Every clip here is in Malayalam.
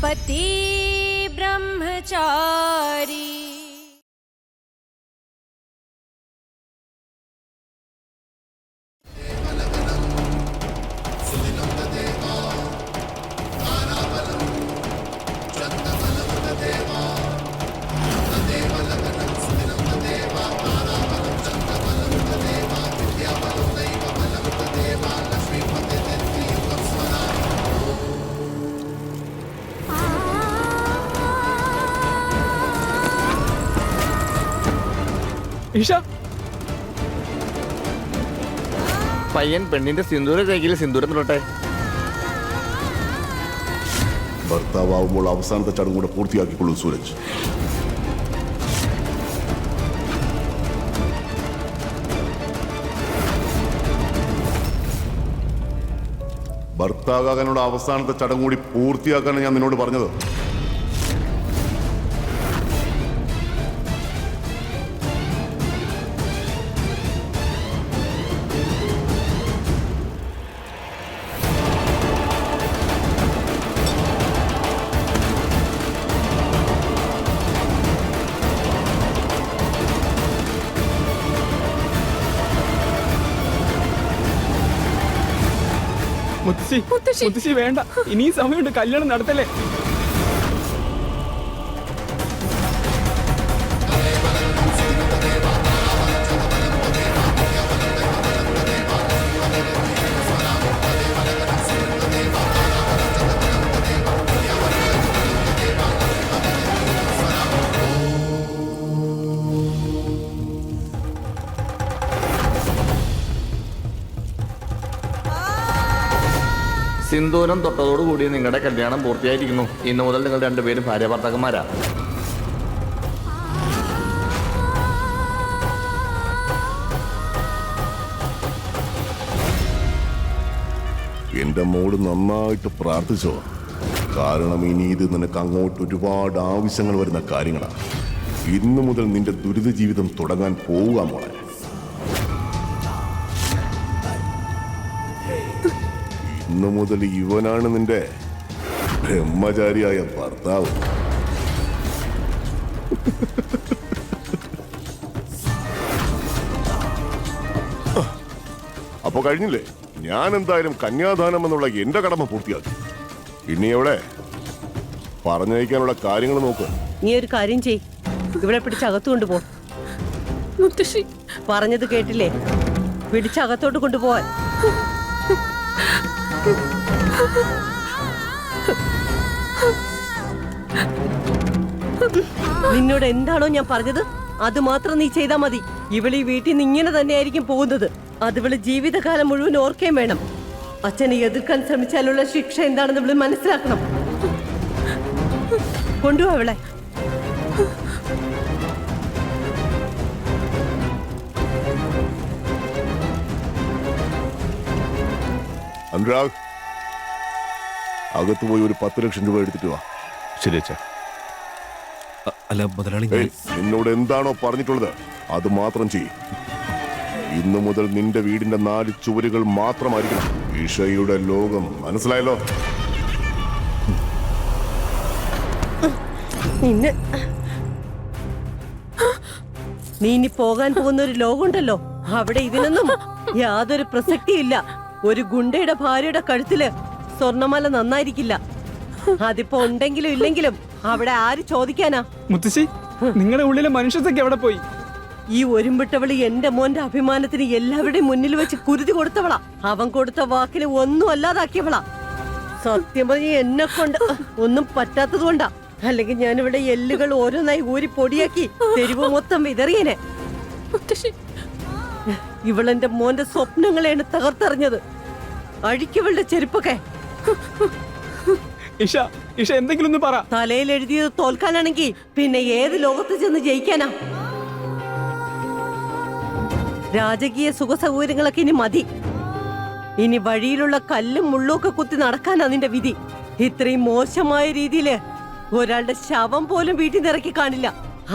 पति ब्रह्मचारी। ഈശ പയ്യൻ പെണ്ണിന്റെ സിന്ദൂര കൈകിൽ സിന്ദൂരം തൊട്ടെ. ഭർത്താവുമ്പോൾ അവസാനത്തെ ചടങ്ങ് കൂടെ പൂർത്തിയാക്കിക്കൊള്ളൂ സൂരജ്. ഭർത്താകാനുള്ള അവസാനത്തെ ചടങ്ങ് കൂടി പൂർത്തിയാക്കാനാണ് ഞാൻ നിന്നോട് പറഞ്ഞത്. മുത്തശ്ശി വേണ്ട, ഇനിയും സമയമുണ്ട്, കല്യാണം നടത്തല്ലേ. സിന്ദൂരം തൊട്ടതോടുകൂടി നിങ്ങളുടെ കല്യാണം പൂർത്തിയായിരിക്കുന്നു. ഇന്നു മുതൽ നിങ്ങൾ രണ്ടുപേരും ഭാര്യ ഭർത്താക്കന്മാരാ. എന്റെ മോള് നന്നായിട്ട് പ്രാർത്ഥിച്ചോ. കാരണം ഇനി ഇത് നിനക്ക് അങ്ങോട്ട് ഒരുപാട് ആവശ്യങ്ങൾ വരുന്ന കാര്യങ്ങളാണ്. ഇന്നു മുതൽ നിന്റെ ദുരിത ജീവിതം തുടങ്ങാൻ പോവുക മോളെ. ഇന്നു മുതൽ ഇവനാണ് നിന്റെ ബ്രഹ്മചാരിയായ ഭർത്താവ്. അപ്പൊ കഴിഞ്ഞില്ലേ? ഞാൻ എന്തായാലും കന്യാദാനം എന്നുള്ള എന്റെ കടമ പൂർത്തിയാക്കി. ഇനി എവിടെ പറഞ്ഞയക്കാനുള്ള കാര്യങ്ങൾ നോക്ക്. നീ ഒരു കാര്യം ചെയ്, ഇവിടെ പിടിച്ചകത്ത് കൊണ്ടുപോ. മുത്തശ്ശി പറഞ്ഞത് കേട്ടില്ലേ? പിടിച്ചകത്തോട്ട് കൊണ്ടുപോവാൻ. നിന്നോട് എന്താണോ ഞാൻ പറഞ്ഞത് അത് മാത്രം നീ ചെയ്താ മതി. ഇവള് ഈ വീട്ടിൽ നിന്ന് ഇങ്ങനെ തന്നെയായിരിക്കും പോകുന്നത്. അത് ഇവള് ജീവിതകാലം മുഴുവൻ ഓർക്കേം വേണം. അച്ഛനെ എതിർക്കാൻ ശ്രമിച്ചാലുള്ള ശിക്ഷ എന്താണെന്ന് ഇവള് മനസ്സിലാക്കണം. കൊണ്ടുപോ അവളെ. അനുരാഗ്, അകത്ത് പോയി ഒരു 10 ലക്ഷം രൂപ എടുത്തിട്ട് വാ. ശരി അച്ഛാ. അല്ല മുതലാളി, നിന്നോട് എന്താണോ പറഞ്ഞിട്ടുള്ളത് അത് മാത്രം ചെയ്യും. ഇന്നു മുതൽ നിന്റെ വീടിന്റെ 4 ചുവരുകൾ മാത്രമായിരിക്കണം ഈശയുടെ ലോകം. മനസ്സിലായല്ലോ? നീ ഇനി പോകാൻ പോകുന്ന ഒരു ലോകമുണ്ടല്ലോ, അവിടെ ഇതിനൊന്നും യാതൊരു പ്രസക്തിയില്ല. ഒരു ഗുണ്ടയുടെ ഭാര്യയുടെ കഴുത്തില് സ്വർണ്ണമാല നന്നായിരിക്കില്ല. അതിപ്പോ ഉണ്ടെങ്കിലും ഇല്ലെങ്കിലും അവിടെ ആര് ചോദിക്കാനാ? മുത്തശ്ശി, നിങ്ങളുടെ ഉള്ളിലെ മനുഷ്യത്തൊക്കെ എവിടെ പോയി? ഈ ഒരുമ്പിട്ടവള് എന്റെ മോന്റെ അഭിമാനത്തിന് എല്ലാവരുടെയും മുന്നിൽ വെച്ച് കുരുതി കൊടുത്തവളാ. അവൻ കൊടുത്ത വാക്കിന് ഒന്നും അല്ലാതാക്കിയവളാ. സത്യം പറഞ്ഞ എന്നെ കൊണ്ട് ഒന്നും പറ്റാത്തത് കൊണ്ടാ. അല്ലെങ്കിൽ ഞാനിവിടെ എല്ലുകൾ ഓരോന്നായി ഊരി പൊടിയാക്കി തെരുവ് മൊത്തം വിതറിയനെ. ഇവളെന്റെ മോന്റെ സ്വപ്നങ്ങളെയാണ് തകർത്തെറിഞ്ഞത്. അഴിക്കവളുടെ ചെരുപ്പൊക്കെ. ഇഷ എന്തെങ്കിലും ഒന്ന് പറ. തലയിൽ എഴുതിയത് തോൽക്കാനാണെങ്കിൽ പിന്നെ ഏത് ലോകത്ത് ചെന്ന് ജയിക്കാനാ? രാജകീയ സുഖ സൗകര്യങ്ങളൊക്കെ ഇനി മതി. ഇനി വഴിയിലുള്ള കല്ലും മുള്ളും ഒക്കെ കുത്തി നടക്കാനാ നിന്റെ വിധി. ഇത്രയും മോശമായ രീതിയില് ഒരാളുടെ ശവം പോലും വീട്ടിൽ നിറക്കി കാണില്ല.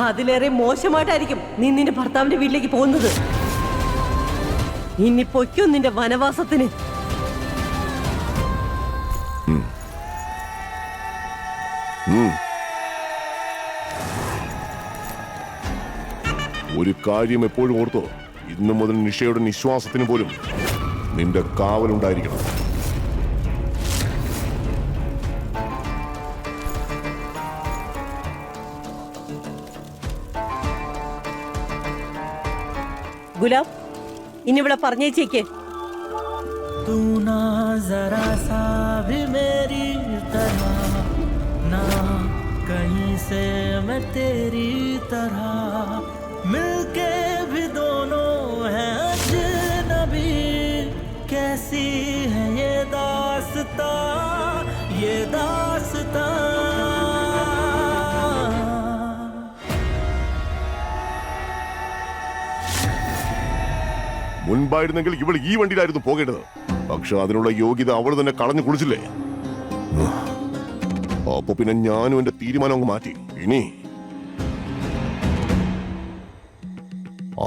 അതിലേറെ മോശമായിട്ടായിരിക്കും നീ നിന്റെ ഭർത്താവിന്റെ വീട്ടിലേക്ക് പോകുന്നത്. ഇനി പൊയ്ക്കും നിന്റെ വനവാസത്തിന്. ഒരു കാര്യം എപ്പോഴും ഓർത്തോ, ഇന്നു മുതൽ നിഷയുടെ നിശ്വാസത്തിന് പോലും നിന്റെ കാവലുണ്ടായിരിക്കണം. ഗുലാബ്, ഇനി ഇവിടെ പറഞ്ഞേച്ചേക്ക്. तू ना जरा सा भी मेरी तरह, ना कहीं से मैं तेरी तरह, मिलके भी दोनों हैं अजनबी. कैसी है ये दास्तां, ये दास्तां. മുൻപായിരുന്നെങ്കിൽ ഇവൾ ഈ വണ്ടിയിലായിരുന്നു പോകേണ്ടത്. പക്ഷെ അതിനുള്ള യോഗ്യത അവൾ തന്നെ കളഞ്ഞു കുളിച്ചില്ലേ. അപ്പൊ പിന്നെ ഞാനും എന്റെ തീരുമാനം അങ്ങ് മാറ്റി. ഇനി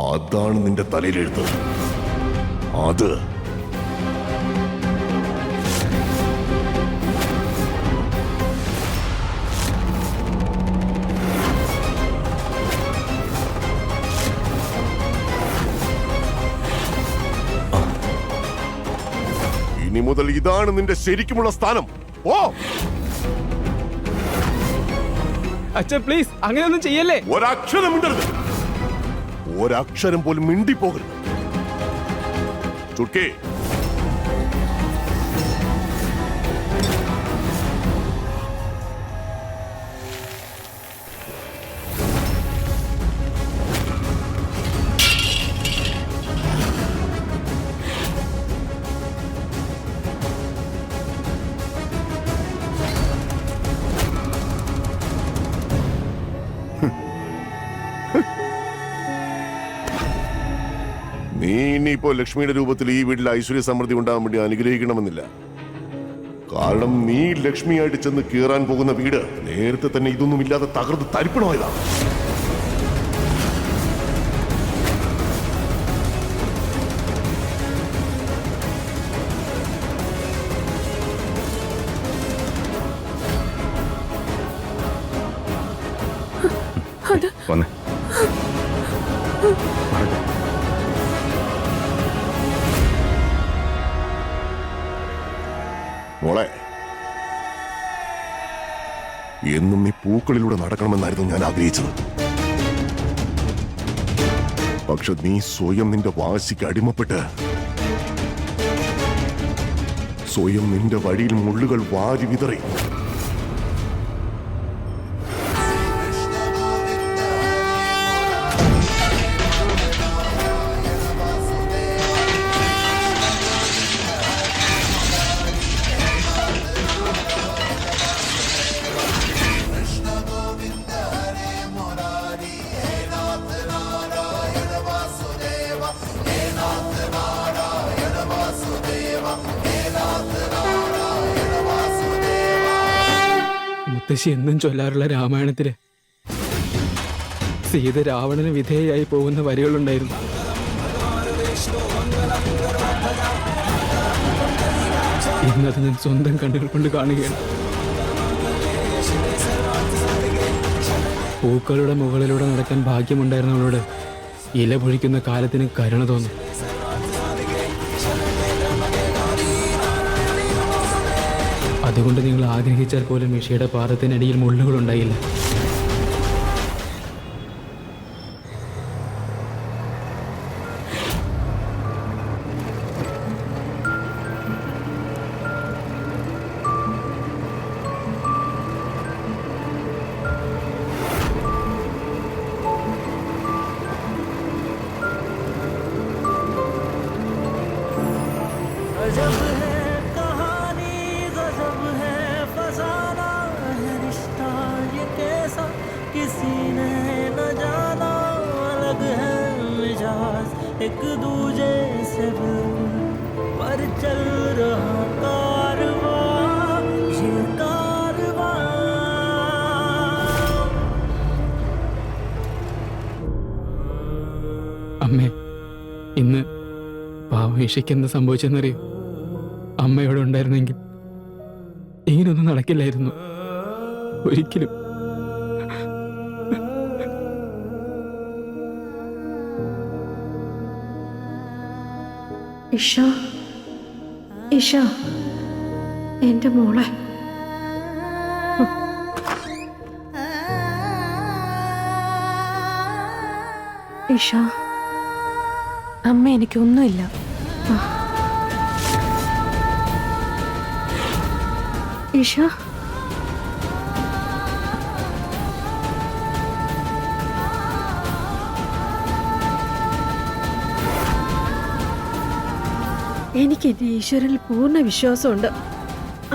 അതാണ് നിന്റെ തലയിലെഴുത്ത്. അത് ഇനി മുതൽ ഇതാണ് നിന്റെ ശരിക്കുമുള്ള സ്ഥാനം. ഓ അച്ഛൻ പ്ലീസ് അങ്ങനെയൊന്നും ചെയ്യല്ലേ. ഒരക്ഷരം മിണ്ടരുത്, ഒരക്ഷരം പോലും മിണ്ടിപ്പോകരുത്. ചുട്കേ, നീ ഇനിയിപ്പോ ലക്ഷ്മിയുടെ രൂപത്തിൽ ഈ വീട്ടിൽ ഐശ്വര്യ സമൃദ്ധി ഉണ്ടാകാൻ വേണ്ടി അനുഗ്രഹിക്കണമെന്നില്ല. കാരണം നീ ലക്ഷ്മിയായിട്ട് ചെന്ന് കീറാൻ പോകുന്ന വീട് നേരത്തെ തന്നെ ഇതൊന്നും ഇല്ലാതെ തകർന്ന് തരിപ്പണമായതാണ്. വന്നേ. മോളെ, എന്നും നീ പൂക്കളിലൂടെ നടക്കണമെന്നായിരുന്നു ഞാൻ ആഗ്രഹിച്ചത്. പക്ഷെ നീ സ്വയം നിന്റെ വാശിക്ക് അടിമപ്പെട്ട് സ്വയം നിന്റെ വഴിയിൽ മുള്ളുകൾ വാരി വിതറി. മുത്തശ്ശി എന്നും ചൊല്ലാറുള്ള രാമായണത്തില് സീത രാവണന് വിധേയയായി പോകുന്ന വരികളുണ്ടായിരുന്നു. ഇന്നത് ഞാൻ സ്വന്തം കണ്ണുകൾ കൊണ്ട് കാണുകയാണ്. പൂക്കളുടെ മുകളിലൂടെ നടക്കാൻ ഭാഗ്യമുണ്ടായിരുന്നവളോട് ഇല പൊഴിക്കുന്ന കാലത്തിന് കരുണ തോന്നും. അതുകൊണ്ട് നിങ്ങൾ ആഗ്രഹിച്ചാൽ പോലും മിഷയുടെ പാദത്തിനടിയിൽ മുള്ളുകളുണ്ടായില്ല. गजब है कहानी, गजब है फसाना, है रिश्ता ये कैसा किसी ने न जाना. अलग है मिजाज एक दूजे से पर चल रहा कारवां, ये कारवां. അമ്മേ, ഇന്ന് പാവേഷിക്ക് എന്ത് സംഭവിച്ചെന്നറിയോ? അമ്മയോട് ഉണ്ടായിരുന്നെങ്കിൽ ഇങ്ങനൊന്നും നടക്കില്ലായിരുന്നു. ഒരിക്കലും. ഇഷ, ഇഷ, എന്റെ മോളെ. ഇഷ, അമ്മ എനിക്കൊന്നുമില്ല. ഇഷ, എനിക്ക് എന്റെ ഈശ്വരനിൽ പൂർണ്ണ വിശ്വാസമുണ്ട്.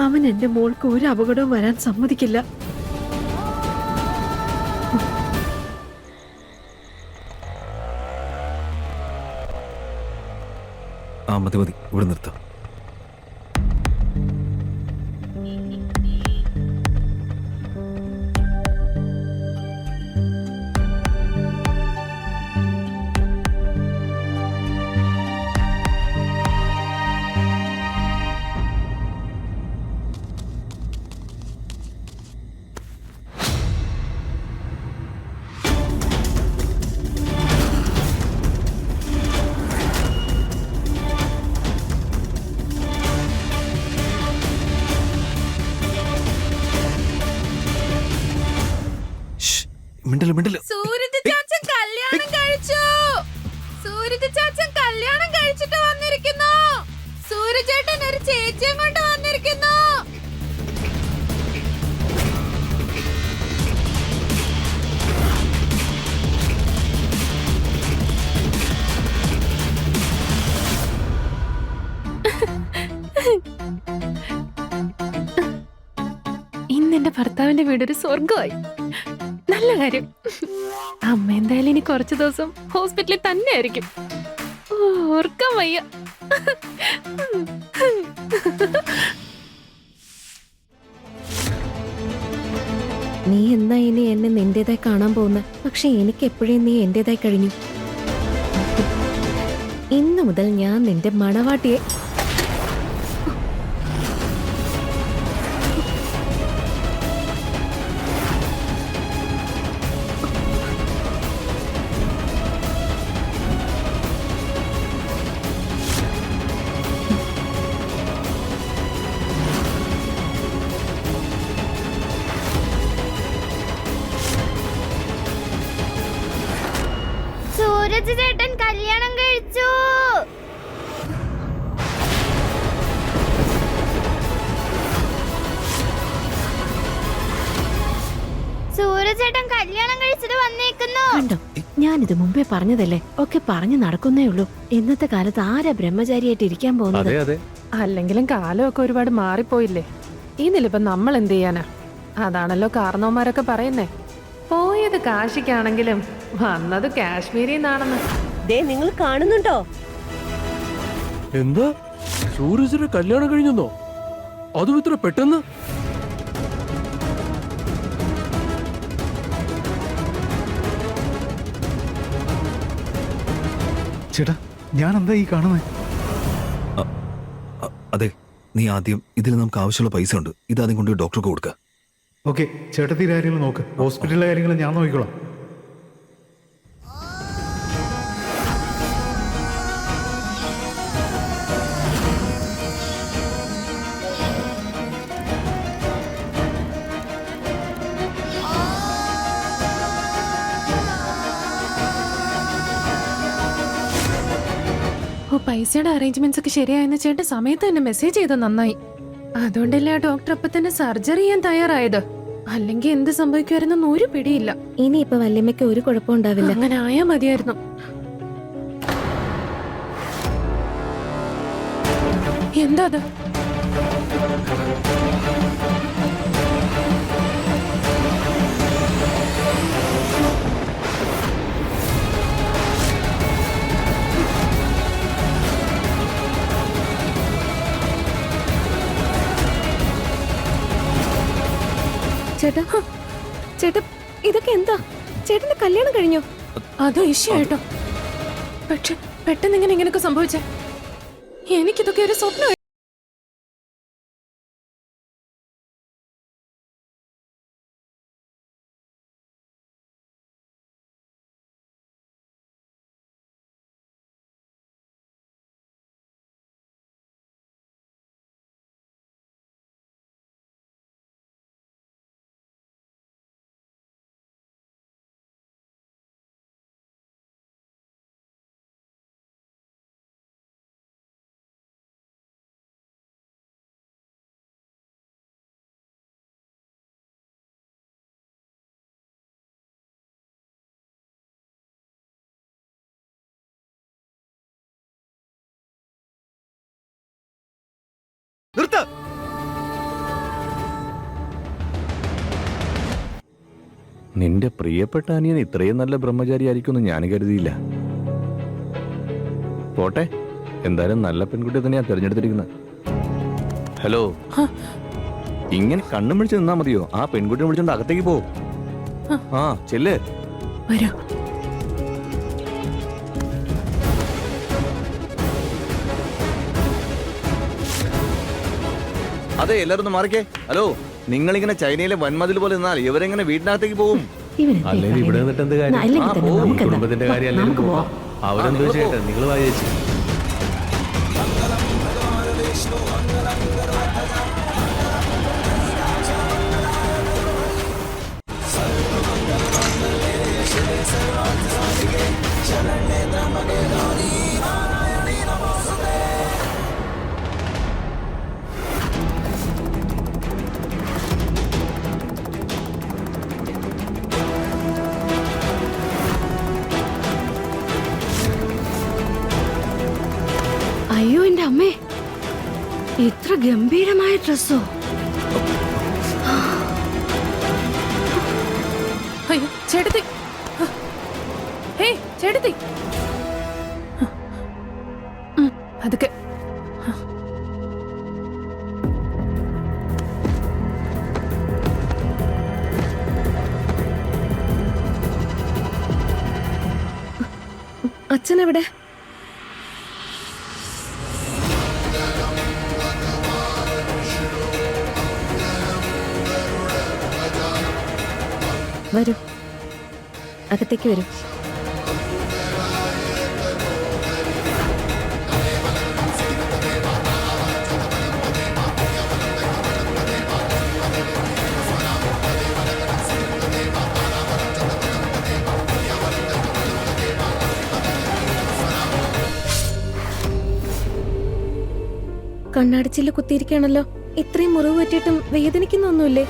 അവൻ എന്റെ മോൾക്ക് ഒരു അപകടവും വരാൻ സമ്മതിക്കില്ല. ആ മതി മതി, ഇവിടെ നിർത്താം. മിണ്ടല് മിണ്ടല്. സൂരജ് ചാച്ചൻ കല്യാണം കഴിച്ചു. സൂരജ് ചാച്ചൻ കല്യാണം കഴിച്ചിട്ട് വന്നിരിക്കുന്നു. സൂരജേട്ടൻ ഒരു ചേച്ചിയും കൊണ്ട് വന്നിരിക്കുന്നു. ഇന്ന് എന്റെ ഭർത്താവിന്റെ വീടൊരു സ്വർഗമായി. നല്ല കാര്യം. അമ്മ എന്തായാലും ഇനി കുറച്ചു ദിവസം ഹോസ്പിറ്റലിൽ തന്നെ ആയിരിക്കും. ഓർക്കാൻ വയ്യ. നീ എന്നാ ഇനി എന്നെ നിന്റേതായി കാണാൻ പോകുന്ന? പക്ഷെ എനിക്ക് എപ്പോഴും നീ എന്റേതായി കഴിഞ്ഞു. ഇന്നു മുതൽ ഞാൻ നിന്റെ മണവാട്ടിയെ. സൂരജ് ചേട്ടൻ കല്യാണം കഴിച്ചു. സൂരജ് ചേട്ടൻ കല്യാണം കഴിച്ചിട്ട് വന്നേക്കുന്നു. കണ്ടോ, ഞാനിത് മുമ്പേ പറഞ്ഞതല്ലേ, ഒക്കെ പറഞ്ഞു നടക്കുന്നേ ഉള്ളൂ. ഇന്നത്തെ കാലത്ത് ആരാ ബ്രഹ്മചാരിയായിട്ട് ഇരിക്കാൻ പോകുന്നത്? അല്ലെങ്കിലും കാലമൊക്കെ ഒരുപാട് മാറിപ്പോയില്ലേ. ഇതിലിപ്പം നമ്മൾ എന്ത് ചെയ്യാനാ? അതാണല്ലോ കാരണവന്മാരൊക്കെ പറയുന്നേ. പോയത് കാശിക്കാണെങ്കിലും വന്നത് കാശ്മീരിൽ നിന്നാണെന്ന്. ദേ, നിങ്ങൾ കാണുന്നുണ്ടോ? എന്താ സൂരജിന്റെ കല്യാണം കഴിഞ്ഞെന്നോ? അതും ഇത്ര പെട്ടെന്ന്? ചേട്ടാ, ഞാൻ എന്താ ഈ കാണുന്നത്? അതെ, നീ ആദ്യം ഇതിൽ നമുക്ക് ആവശ്യമുള്ള പൈസ ഉണ്ട്, ഇത് ആദ്യം കൊണ്ട് ഡോക്ടർക്ക് കൊടുക്കുക. ഓക്കെ, ചേട്ടത്തി കാര്യങ്ങൾ നോക്ക്. ഹോസ്പിറ്റലിലെ കാര്യങ്ങൾ ഞാൻ നോക്കിക്കോളാം. പൈസയുടെ അറേഞ്ച്മെന്റ്സ് ഒക്കെ ശരിയായെന്ന് ചേട്ടൻ സമയത്ത് തന്നെ മെസ്സേജ് ചെയ്ത് നന്നായി. അതുകൊണ്ടല്ലേ ആ ഡോക്ടർ അപ്പൊ തന്നെ സർജറി ചെയ്യാൻ തയ്യാറായത്. അല്ലെങ്കിൽ എന്ത് സംഭവിക്കുമായിരുന്നെന്ന് ഒരു പിടിയില്ല. ഇനിയിപ്പൊ വല്യമ്മയ്ക്ക് ഒരു കുഴപ്പം ഉണ്ടാവില്ല. അങ്ങനെ ആയാ മതിയായിരുന്നു. എന്താ അത്? ചേട്ടാ, ചേട്ടാ, ഇതൊക്കെ എന്താ? ചേട്ടന്റെ കല്യാണം കഴിഞ്ഞോ? അതോ ഇഷ്യായിട്ടോ? പക്ഷെ പെട്ടെന്ന് ഇങ്ങനെയൊക്കെ സംഭവിച്ചേ? എനിക്കിതൊക്കെ ഒരു സ്വപ്നം. നിന്റെ പ്രിയപ്പെട്ട അനിയൻ ഇത്രയും നല്ല ബ്രഹ്മചാരി ആയിരിക്കുമെന്ന് ഞാൻ കരുതിയില്ല. പോട്ടെ, എന്തായാലും നല്ല പെൺകുട്ടി തന്നെയാ തിരഞ്ഞെടുത്തിരിക്കുന്നത്. ഹലോ, ഇങ്ങനെ കണ്ണും വിളിച്ച് നിന്നാ മതിയോ? ആ പെൺകുട്ടിയെ വിളിച്ചോണ്ട് അകത്തേക്ക് പോ. ആ ചെല്ലേ. വരൂ. അതെ, എല്ലാരും ഒന്ന് മാറിക്കേ. ഹലോ, നിങ്ങളിങ്ങനെ ചൈനയിലെ വൻമതിൽ പോലെ നിന്നാൽ ഇവരെങ്ങനെ വീടിനകത്തേക്ക് പോകും? അല്ലെങ്കിൽ ഇവിടെ നിന്നിട്ട് എന്ത് കാര്യം? കുടുംബത്തിന്റെ കാര്യം അല്ലെങ്കിൽ പോവാം. അവരെന്തോ ചെയ്യട്ടെ, നിങ്ങൾ വായിച്ചു. അയ്യോ എന്റെ അമ്മേ, ഇത്ര ഗംഭീരമായ ഡ്രസ്സോ? അയ്യോ ചേട്ടത്തി, ഹേയ് ചേട്ടത്തി, അതൊക്കെ അച്ഛനെവിടെ? വരൂ, അകത്തേക്ക് വരൂ. കണ്ണാടിച്ചില് കുത്തിയിരിക്കുകയാണല്ലോ. ഇത്രയും മുറിവ് പറ്റിയിട്ടും വേദനിക്കുന്നൊന്നുമില്ലേ?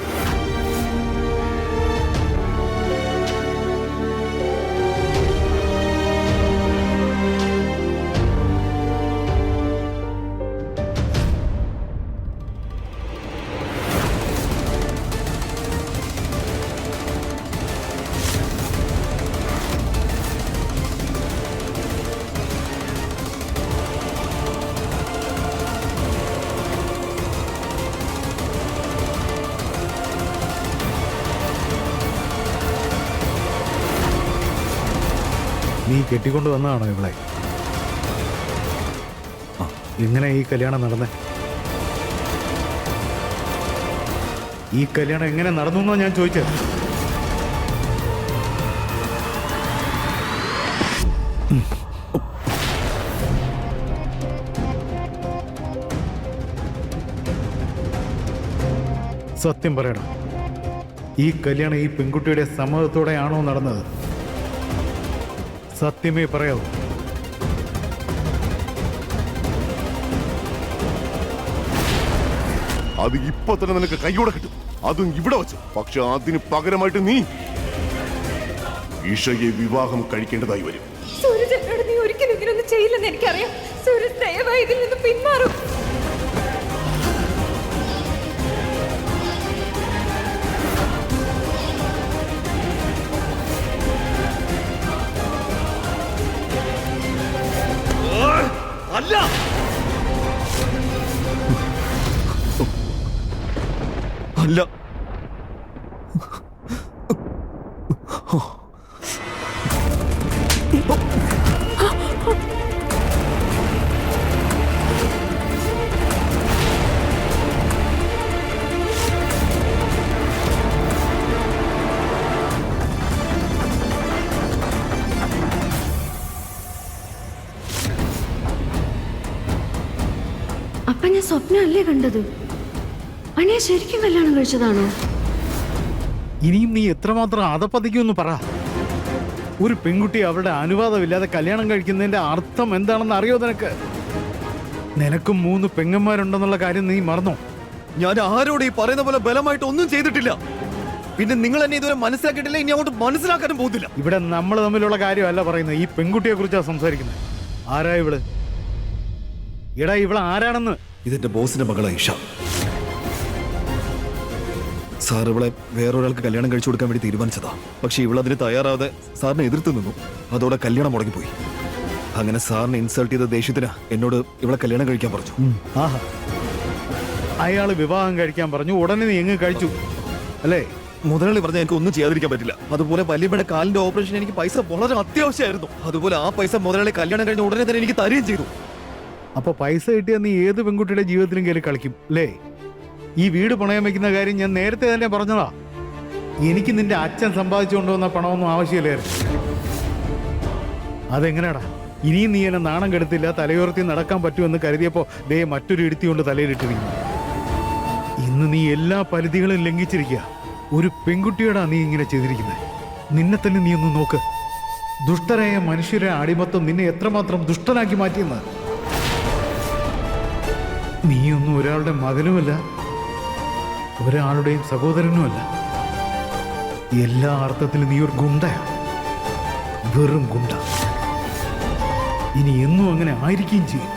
നീ കെട്ടിക്കൊണ്ട് വന്നതാണോ ഇവളെ? എങ്ങനെ ഈ കല്യാണം നടന്നേ? ഈ കല്യാണം എങ്ങനെ നടന്നു എന്നാ ഞാൻ ചോദിച്ചത്. സത്യം പറയണം, ഈ കല്യാണം ഈ പെൺകുട്ടിയുടെ സമ്മതത്തോടെയാണോ നടന്നത്? സത്യമേ പറയാവൂ. അത് ഇപ്പൊ തന്നെ നിനക്ക് കൈയോടെ കിട്ടും, അതും ഇവിടെ വെച്ചു. പക്ഷെ അതിന് പകരമായിട്ട് നീ ഈശയെ വിവാഹം കഴിക്കേണ്ടതായി വരും. സൂരജ്, നീ ഒരിക്കലും ഇങ്ങനെയൊന്നും ചെയ്യില്ലെന്ന് എനിക്കറിയാം. സൂരജ്, ദയവായി ഇതിൽ നിന്ന് പിന്മാറും. അല്ല, അല്ല, അപ്പൊ ഞാൻ സ്വപ്നമല്ലേ കണ്ടത്? അനിയ ശരിക്കും കല്യാണം കഴിച്ചതാണോ? ഇനിയും നീ എത്രമാത്രം അതപ്പതിക്കുമെന്ന് പറ. ഒരു പെൺകുട്ടി അവളുടെ അനുവാദമില്ലാതെ കല്യാണം കഴിക്കുന്നതിന്റെ അർത്ഥം എന്താണെന്ന് അറിയോ നിനക്ക്? നിനക്കും 3 പെങ്ങന്മാരുണ്ടെന്നുള്ള കാര്യം നീ മറന്നോ? ഞാൻ ആരോട് ഈ പറയുന്ന പോലെ ബലമായിട്ട് ഒന്നും ചെയ്തിട്ടില്ല. പിന്നെ നിങ്ങൾ എന്നെ ഇതുവരെ മനസ്സിലാക്കിയിട്ടില്ല, ഇനി അങ്ങോട്ട് മനസ്സിലാക്കാനും പോകുന്നില്ല. ഇവിടെ നമ്മൾ തമ്മിലുള്ള കാര്യമല്ല പറയുന്നത്, ഈ പെൺകുട്ടിയെ കുറിച്ചാണ് സംസാരിക്കുന്നത്. ആരാ ഇവള്? എടാ, ഇവള് ആരാണെന്ന്? ഇതെന്റെ ബോസിന്റെ മകളാ ഇഷ. സാർ ഇവളെ വേറൊരാൾക്ക് കല്യാണം കഴിച്ചു കൊടുക്കാൻ വേണ്ടി തീരുമാനിച്ചതാ. പക്ഷെ ഇവളതിന് തയ്യാറാവാതെ സാറിനെ എതിർത്ത് നിന്നു. അതോടെ കല്യാണം മുടങ്ങിപ്പോയി. അങ്ങനെ സാറിനെ ഇൻസൾട്ട് ചെയ്ത ദേഷ്യത്തിന് എന്നോട് ഇവളെ കല്യാണം കഴിക്കാൻ പറഞ്ഞു. ആഹാ, അയാള് വിവാഹം കഴിക്കാൻ പറഞ്ഞു, ഉടനെ നീ എങ്ങ് കഴിച്ചു അല്ലേ? മുതലാളി പറഞ്ഞ എനിക്ക് ഒന്നും ചെയ്യാതിരിക്കാൻ പറ്റില്ല. അതുപോലെ വല്യമ്മയുടെ കാലിന്റെ ഓപ്പറേഷൻ എനിക്ക് പൈസ വളരെ അത്യാവശ്യമായിരുന്നു. അതുപോലെ ആ പൈസ മുതലാളി കല്യാണം കഴിഞ്ഞ ഉടനെ തന്നെ എനിക്ക് തരുകയും ചെയ്തു. അപ്പൊ പൈസ കിട്ടിയാൽ നീ ഏത് പെൺകുട്ടിയുടെ ജീവിതത്തിലും കയറി കളിക്കും അല്ലേ? ഈ വീട് പണയം വെക്കുന്ന കാര്യം ഞാൻ നേരത്തെ തന്നെ പറഞ്ഞതാ. എനിക്ക് നിന്റെ അച്ഛൻ സമ്പാദിച്ചു കൊണ്ടുവന്ന പണമൊന്നും ആവശ്യമില്ലായിരുന്നു. അതെങ്ങനെയാടാ? ഇനിയും നീ എന്നെ നാണം കെടുത്തില്ല, തലയോർത്തി നടക്കാൻ പറ്റുമെന്ന് കരുതിയപ്പോ ദേ മറ്റൊരു ഇടുത്തി കൊണ്ട് തലയിലിട്ടിരിക്കുന്നു. ഇന്ന് നീ എല്ലാ പരിധികളും ലംഘിച്ചിരിക്കുക. ഒരു പെൺകുട്ടിയോടാ നീ ഇങ്ങനെ ചെയ്തിരിക്കുന്നത്. നിന്നെ തന്നെ നീ ഒന്ന് നോക്ക്. ദുഷ്ടരായ മനുഷ്യരെ അടിമത്തം നിന്നെ എത്രമാത്രം ദുഷ്ടനാക്കി മാറ്റിയെന്ന്. നീയൊന്നും ഒരാളുടെ മകനുമല്ല, ഒരാളുടെയും സഹോദരനുമല്ല. എല്ലാ അർത്ഥത്തിലും നീ ഒരു ഗുണ്ടയാണ്, വെറും ഗുണ്ട. ഇനി എന്നും അങ്ങനെ ആയിരിക്കുകയും ചെയ്യും.